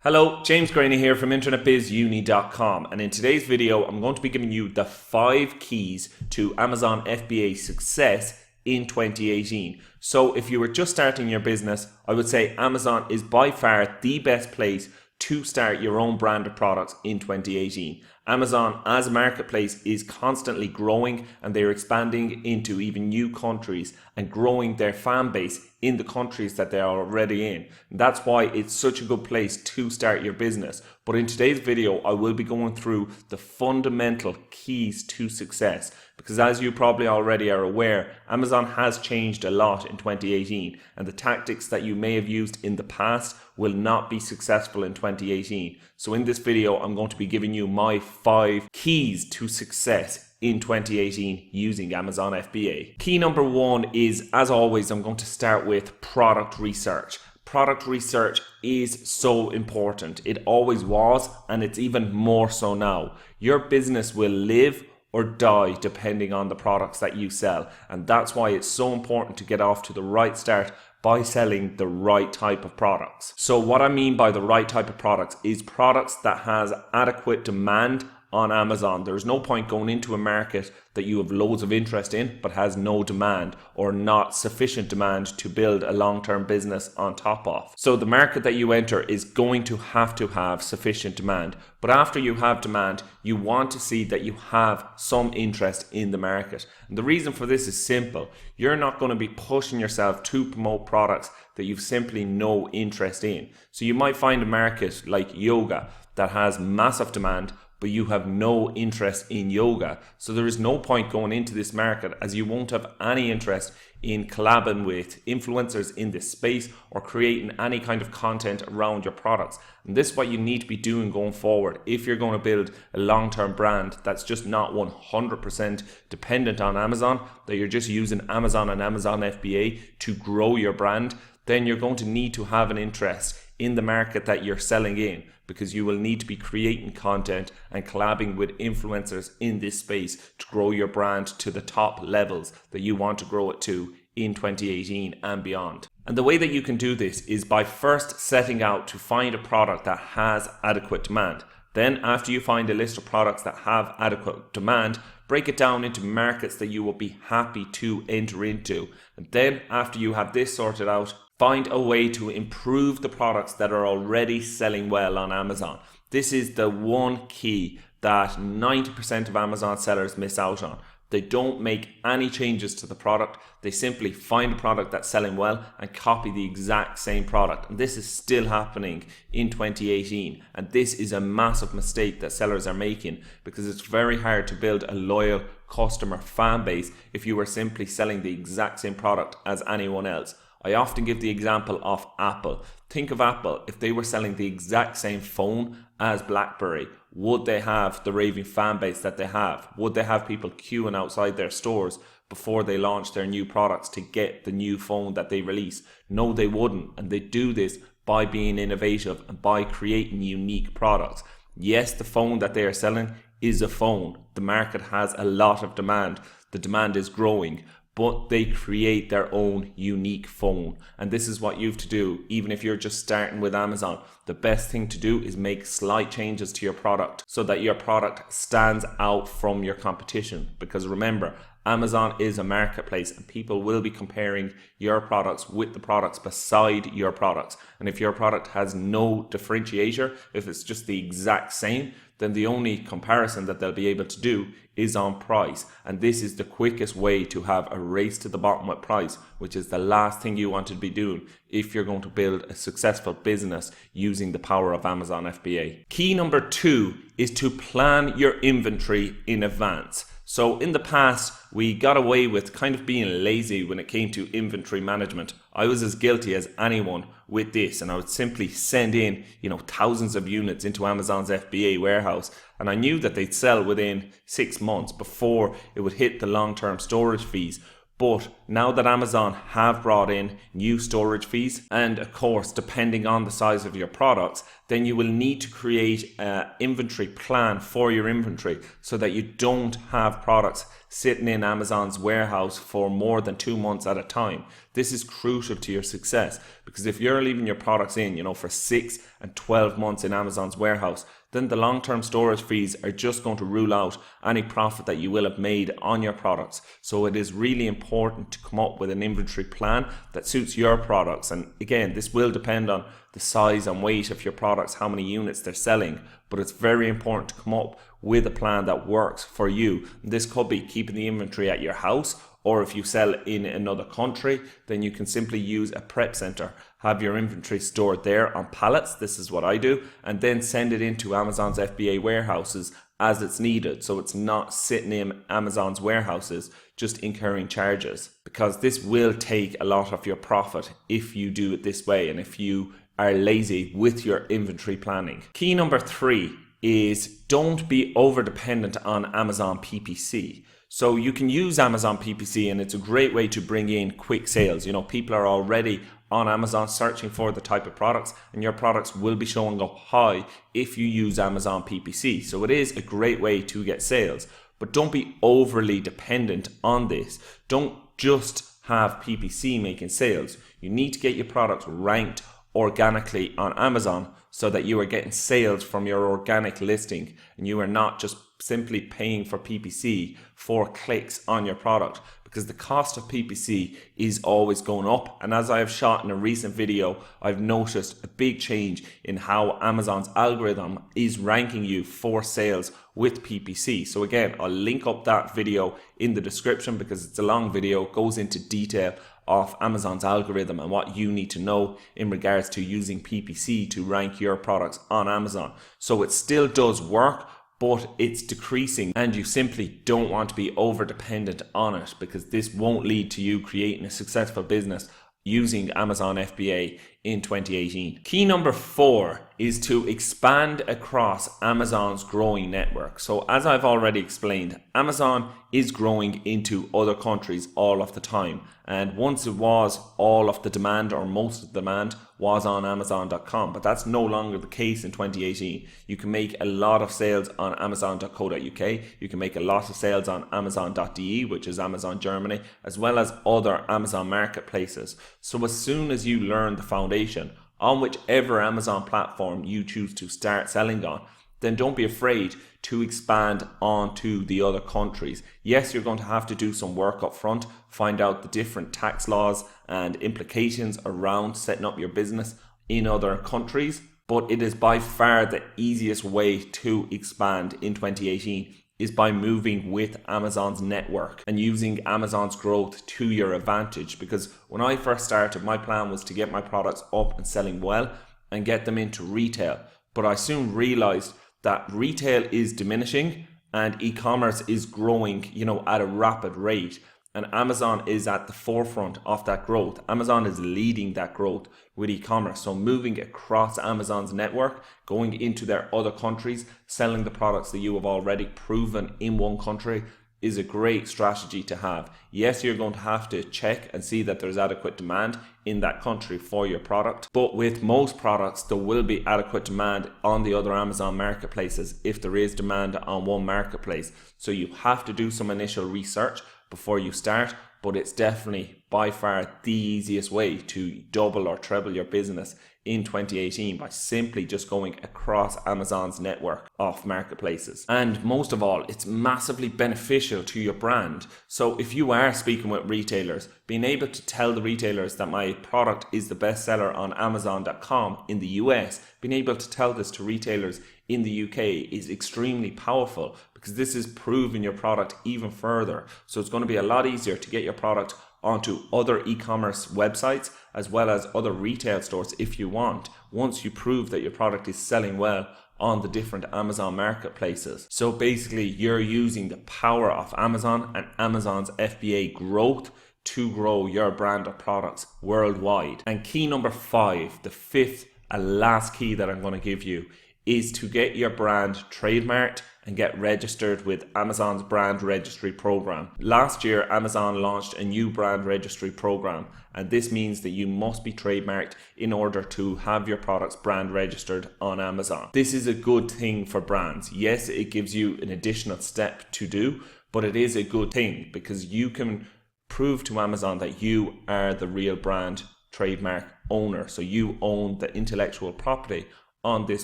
Hello, James Graney here from internetbizuni.com, and in today's video I'm going to be giving you the 5 keys to Amazon FBA success in 2018. So if you were just starting your business, I would say Amazon is by far the best place to start your own brand of products in 2018. Amazon as a marketplace is constantly growing, and they're expanding into even new countries and growing their fan base in the countries that they're already in. And that's why it's such a good place to start your business. But in today's video, I will be going through the fundamental keys to success, because as you probably already are aware, Amazon has changed a lot in 2018, and the tactics that you may have used in the past will not be successful in 2018. So in this video, I'm going to be giving you my 5 keys to success in 2018 using Amazon FBA. Key number 1 is, as always, I'm going to start with product research. Product research is so important. It always was, and it's even more so now. Your business will live or die depending on the products that you sell, and that's why it's so important to get off to the right start by selling the right type of products. So what I mean by the right type of products is products that has adequate demand on Amazon. There's no point going into a market that you have loads of interest in but has no demand, or not sufficient demand to build a long-term business on top of. So the market that you enter is going to have sufficient demand, but after you have demand, you want to see that you have some interest in the market. And the reason for this is simple. You're not going to be pushing yourself to promote products that you've simply no interest in. So you might find a market like yoga that has massive demand, but you have no interest in yoga. So there is no point going into this market, as you won't have any interest in collabing with influencers in this space or creating any kind of content around your products. And this is what you need to be doing going forward if you're going to build a long-term brand that's just not 100% dependent on Amazon, that you're just using Amazon and Amazon FBA to grow your brand. Then you're going to need to have an interest in the market that you're selling in, because you will need to be creating content and collabing with influencers in this space to grow your brand to the top levels that you want to grow it to in 2018 and beyond. And the way that you can do this is by first setting out to find a product that has adequate demand. Then after you find a list of products that have adequate demand, break it down into markets that you will be happy to enter into. And then after you have this sorted out, find a way to improve the products that are already selling well on Amazon. This is the one key that 90% of Amazon sellers miss out on. They don't make any changes to the product. They simply find a product that's selling well and copy the exact same product. And this is still happening in 2018. And this is a massive mistake that sellers are making, because it's very hard to build a loyal customer fan base if you are simply selling the exact same product as anyone else. I often give the example of Apple. Think of Apple. If they were selling the exact same phone as BlackBerry, would they have the raving fan base that they have? Would they have people queuing outside their stores before they launch their new products to get the new phone that they release? No, they wouldn't. And they do this by being innovative and by creating unique products. Yes, the phone that they are selling is a phone. The market has a lot of demand. The demand is growing, but they create their own unique phone. And this is what you have to do. Even if you're just starting with Amazon, the best thing to do is make slight changes to your product so that your product stands out from your competition. Because remember, Amazon is a marketplace, and people will be comparing your products with the products beside your products. And if your product has no differentiator, if it's just the exact same, then the only comparison that they'll be able to do is on price. And this is the quickest way to have a race to the bottom with price, which is the last thing you want to be doing if you're going to build a successful business using the power of Amazon FBA. Key number 2 is to plan your inventory in advance. So in the past, we got away with kind of being lazy when it came to inventory management. I was as guilty as anyone with this, and I would simply send in, thousands of units into Amazon's FBA warehouse, and I knew that they'd sell within 6 months before it would hit the long-term storage fees. But now that Amazon have brought in new storage fees, and of course, depending on the size of your products, then you will need to create an inventory plan for your inventory so that you don't have products sitting in Amazon's warehouse for more than 2 months at a time. This is crucial to your success, because if you're leaving your products in, for 6 and 12 months in Amazon's warehouse, then the long-term storage fees are just going to rule out any profit that you will have made on your products. So it is really important to come up with an inventory plan that suits your products. And again, this will depend on the size and weight of your products, how many units they're selling, but it's very important to come up with a plan that works for you. This could be keeping the inventory at your house, or if you sell in another country, then you can simply use a prep center, have your inventory stored there on pallets. This is what I do, and then send it into Amazon's FBA warehouses as it's needed. So it's not sitting in Amazon's warehouses just incurring charges, because this will take a lot of your profit if you do it this way and if you are lazy with your inventory planning. Key number 3 is don't be over dependent on Amazon PPC. So you can use Amazon PPC, and it's a great way to bring in quick sales. People are already on Amazon searching for the type of products, and your products will be showing up high if you use Amazon PPC. So it is a great way to get sales, but don't be overly dependent on this. Don't just have PPC making sales. You need to get your products ranked organically on Amazon so that you are getting sales from your organic listing, and you are not just simply paying for PPC for clicks on your product, because the cost of PPC is always going up. And as I have shot in a recent video, I've noticed a big change in how Amazon's algorithm is ranking you for sales with PPC. So again, I'll link up that video in the description because it's a long video, it goes into detail of Amazon's algorithm and what you need to know in regards to using PPC to rank your products on Amazon. So it still does work, but it's decreasing, and you simply don't want to be over dependent on it, because this won't lead to you creating a successful business using Amazon FBA in 2018. Key number 4 is to expand across Amazon's growing network. So as I've already explained, Amazon is growing into other countries all of the time. And once it was, all of the demand, or most of the demand, was on Amazon.com. But that's no longer the case in 2018. You can make a lot of sales on Amazon.co.uk. You can make a lot of sales on Amazon.de, which is Amazon Germany, as well as other Amazon marketplaces. So as soon as you learn the foundation on whichever Amazon platform you choose to start selling on, then don't be afraid to expand onto the other countries. Yes, you're going to have to do some work up front, find out the different tax laws and implications around setting up your business in other countries, but it is by far the easiest way to expand in 2018 is by moving with Amazon's network and using Amazon's growth to your advantage. Because when I first started, my plan was to get my products up and selling well and get them into retail. But I soon realized that retail is diminishing and e-commerce is growing, at a rapid rate. And Amazon is at the forefront of that growth. Amazon is leading that growth with e-commerce. So moving across Amazon's network, going into their other countries, selling the products that you have already proven in one country is a great strategy to have. Yes, you're going to have to check and see that there's adequate demand in that country for your product. But with most products, there will be adequate demand on the other Amazon marketplaces if there is demand on one marketplace. So you have to do some initial research before you start, but it's definitely by far the easiest way to double or treble your business in 2018 by simply just going across Amazon's network of marketplaces. And most of all, it's massively beneficial to your brand. So if you are speaking with retailers, being able to tell the retailers that my product is the best seller on Amazon.com in the US, being able to tell this to retailers in the UK is extremely powerful, because this is proving your product even further. So it's going to be a lot easier to get your product onto other e-commerce websites as well as other retail stores if you want, once you prove that your product is selling well on the different Amazon marketplaces. So basically, you're using the power of Amazon and Amazon's FBA growth to grow your brand of products worldwide. And key number 5, the fifth and last key that I'm going to give you, is to get your brand trademarked and get registered with Amazon's brand registry program. Last year, Amazon launched a new brand registry program, and this means that you must be trademarked in order to have your products brand registered on Amazon. This is a good thing for brands. Yes, it gives you an additional step to do, but it is a good thing because you can prove to Amazon that you are the real brand trademark owner. So you own the intellectual property on this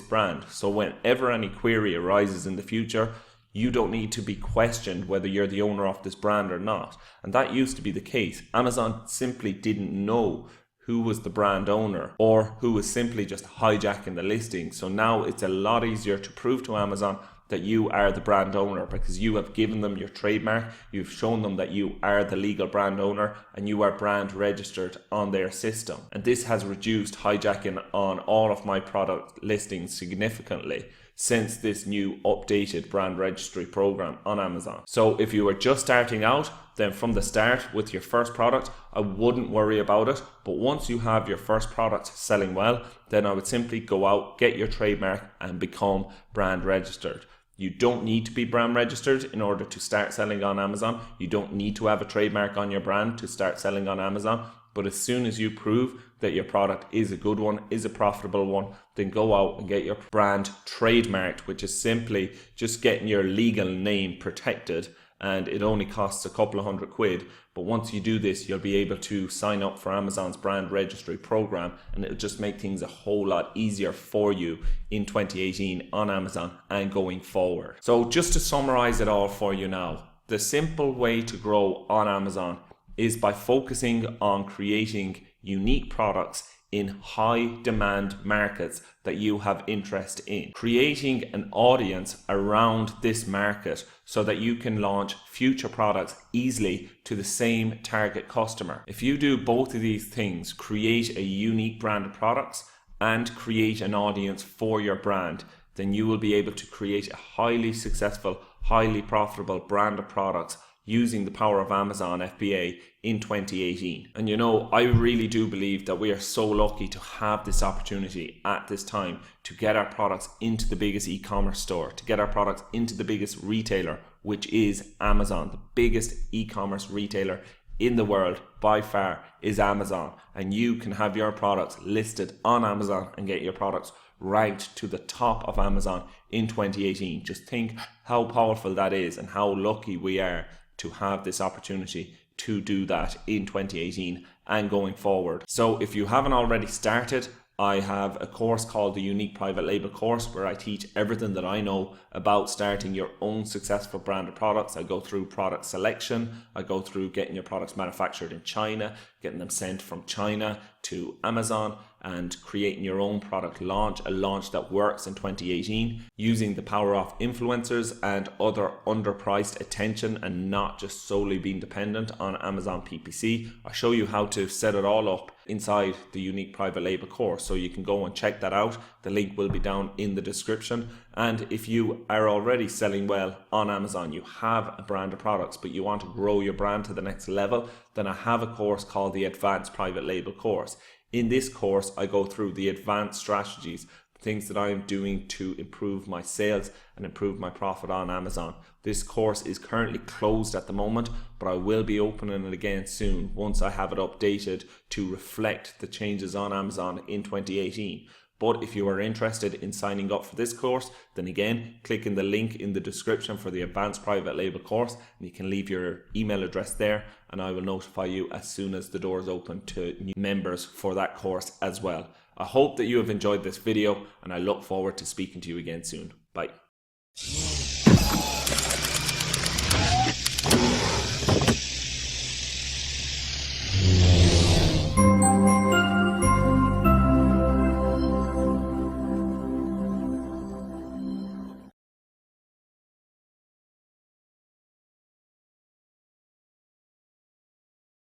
brand. So whenever any query arises in the future, you don't need to be questioned whether you're the owner of this brand or not. And that used to be the case. Amazon simply didn't know who was the brand owner or who was simply just hijacking the listing. So now it's a lot easier to prove to Amazon that you are the brand owner because you have given them your trademark, you've shown them that you are the legal brand owner and you are brand registered on their system. And this has reduced hijacking on all of my product listings significantly since this new updated brand registry program on Amazon. So if you are just starting out, then from the start with your first product, I wouldn't worry about it. But once you have your first product selling well, then I would simply go out, get your trademark and become brand registered. You don't need to be brand registered in order to start selling on Amazon. You don't need to have a trademark on your brand to start selling on Amazon. But as soon as you prove that your product is a good one, is a profitable one, then go out and get your brand trademarked, which is simply just getting your legal name protected. And it only costs a couple of £100. But once you do this, you'll be able to sign up for Amazon's brand registry program, and it'll just make things a whole lot easier for you in 2018 on Amazon and going forward. So just to summarize it all for you now, the simple way to grow on Amazon is by focusing on creating unique products in high demand markets that you have interest in, creating an audience around this market so that you can launch future products easily to the same target customer. If you do both of these things, create a unique brand of products and create an audience for your brand, then you will be able to create a highly successful, highly profitable brand of products using the power of Amazon FBA in 2018. And you know, I really do believe that we are so lucky to have this opportunity at this time to get our products into the biggest e-commerce store, to get our products into the biggest retailer, which is Amazon. The biggest e-commerce retailer in the world by far is Amazon. And you can have your products listed on Amazon and get your products ranked to the top of Amazon in 2018. Just think how powerful that is and how lucky we are to have this opportunity to do that in 2018 and going forward. So if you haven't already started, I have a course called the Unique Private Label course where I teach everything that I know about starting your own successful brand of products. I go through product selection, I go through getting your products manufactured in China, getting them sent from China to Amazon, and creating your own product launch, a launch that works in 2018, using the power of influencers and other underpriced attention and not just solely being dependent on Amazon PPC. I'll show you how to set it all up inside the Unique Private Label course, so you can go and check that out. The link will be down in the description. And if you are already selling well on Amazon, you have a brand of products, but you want to grow your brand to the next level, then I have a course called the Advanced Private Label course. In this course, I go through the advanced strategies, things that I am doing to improve my sales and improve my profit on Amazon. This course is currently closed at the moment, but I will be opening it again soon once I have it updated to reflect the changes on Amazon in 2018. But if you are interested in signing up for this course, then again, click in the link in the description for the Advanced Private Label course, and you can leave your email address there, and I will notify you as soon as the doors open to new members for that course as well. I hope that you have enjoyed this video, and I look forward to speaking to you again soon. Bye.